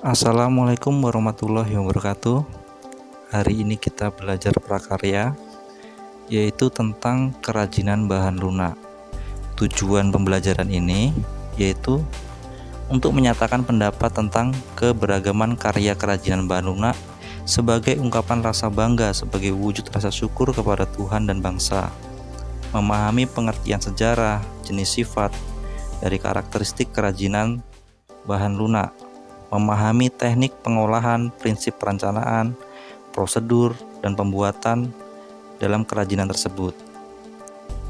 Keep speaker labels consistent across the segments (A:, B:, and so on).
A: Assalamualaikum warahmatullahi wabarakatuh. Hari ini kita belajar prakarya, yaitu tentang kerajinan bahan lunak. Tujuan pembelajaran ini yaitu untuk menyatakan pendapat tentang keberagaman karya kerajinan bahan lunak sebagai ungkapan rasa bangga sebagai wujud rasa syukur kepada Tuhan dan bangsa. Memahami pengertian sejarah, jenis sifat dari karakteristik kerajinan bahan lunak, memahami teknik pengolahan, prinsip perencanaan, prosedur, dan pembuatan dalam kerajinan tersebut,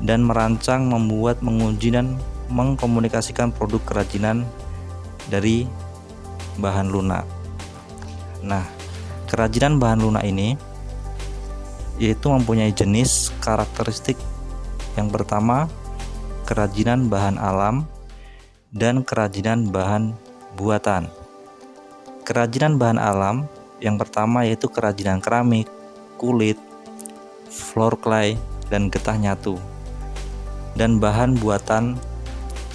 A: dan merancang, membuat, menguji, dan mengkomunikasikan produk kerajinan dari bahan lunak. Nah, kerajinan bahan lunak ini yaitu mempunyai jenis karakteristik. Yang pertama, kerajinan bahan alam dan kerajinan bahan buatan. Kerajinan bahan alam yang pertama yaitu kerajinan keramik, kulit, floor clay, dan getah nyatu. Dan bahan buatan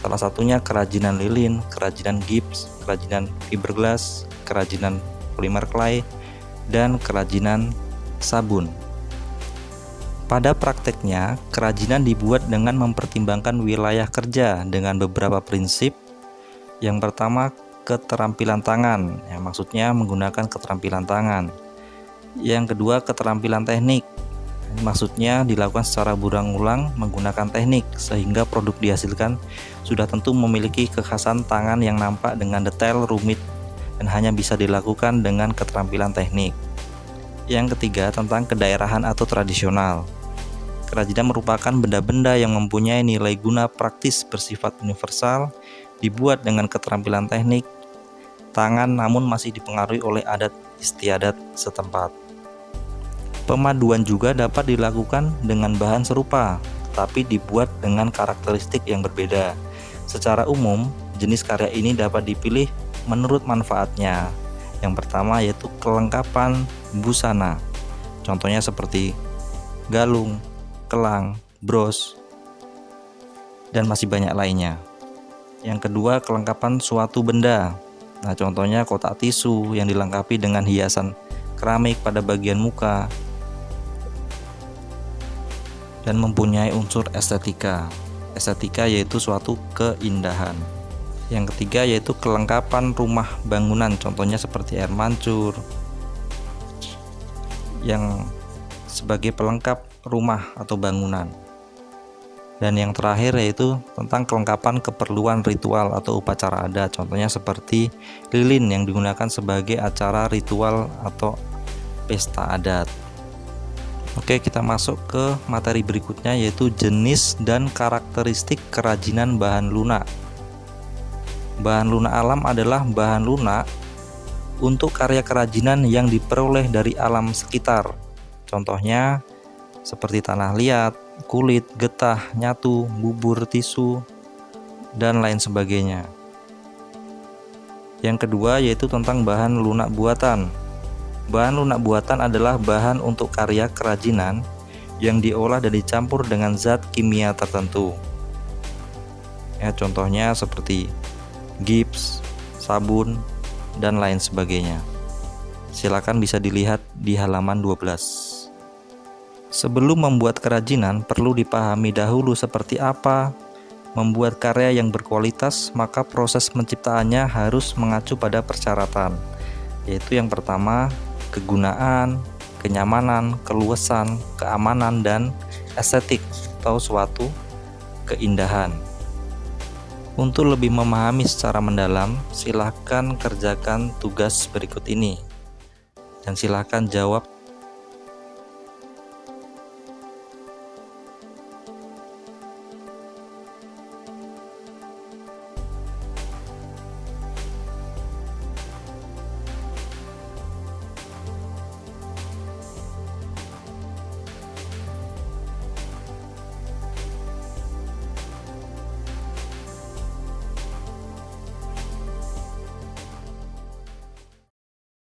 A: salah satunya kerajinan lilin, kerajinan gips, kerajinan fiberglass, kerajinan polimer clay, dan kerajinan sabun. Pada prakteknya, kerajinan dibuat dengan mempertimbangkan wilayah kerja dengan beberapa prinsip. Yang pertama, keterampilan tangan, maksudnya menggunakan keterampilan tangan. Yang kedua, keterampilan teknik, maksudnya dilakukan secara berulang-ulang menggunakan teknik sehingga produk dihasilkan sudah tentu memiliki kekhasan tangan yang nampak dengan detail, rumit, dan hanya bisa dilakukan dengan keterampilan teknik. Yang ketiga, tentang kedaerahan atau tradisional. Kerajinan merupakan benda-benda yang mempunyai nilai guna praktis bersifat universal, dibuat dengan keterampilan teknik tangan namun masih dipengaruhi oleh adat istiadat setempat. Pemaduan juga dapat dilakukan dengan bahan serupa, tetapi dibuat dengan karakteristik yang berbeda. Secara umum, jenis karya ini dapat dipilih menurut manfaatnya. Yang pertama yaitu kelengkapan busana. Contohnya seperti galung, kelang, bros, dan masih banyak lainnya. Yang kedua, kelengkapan suatu benda. Nah, contohnya kotak tisu yang dilengkapi dengan hiasan keramik pada bagian muka dan mempunyai unsur estetika. Estetika yaitu suatu keindahan. Yang ketiga yaitu kelengkapan rumah bangunan, contohnya seperti air mancur yang sebagai pelengkap rumah atau bangunan. Dan yang terakhir yaitu tentang kelengkapan keperluan ritual atau upacara adat, contohnya seperti lilin yang digunakan sebagai acara ritual atau pesta adat. Oke, kita masuk ke materi berikutnya yaitu jenis dan karakteristik kerajinan bahan lunak. Bahan lunak alam adalah bahan lunak untuk karya kerajinan yang diperoleh dari alam sekitar. Contohnya seperti tanah liat, kulit, getah, nyatu, bubur, tisu, dan lain sebagainya. Yang kedua yaitu tentang bahan lunak buatan. Bahan lunak buatan adalah bahan untuk karya kerajinan yang diolah dan dicampur dengan zat kimia tertentu. Contohnya seperti gips, sabun, dan lain sebagainya. Silakan bisa dilihat di halaman 12. Sebelum membuat kerajinan, perlu dipahami dahulu seperti apa membuat karya yang berkualitas, maka proses penciptaannya harus mengacu pada persyaratan, yaitu yang pertama, kegunaan, kenyamanan, keluasan, keamanan, dan estetik atau suatu keindahan. Untuk lebih memahami secara mendalam, silakan kerjakan tugas berikut ini dan silakan jawab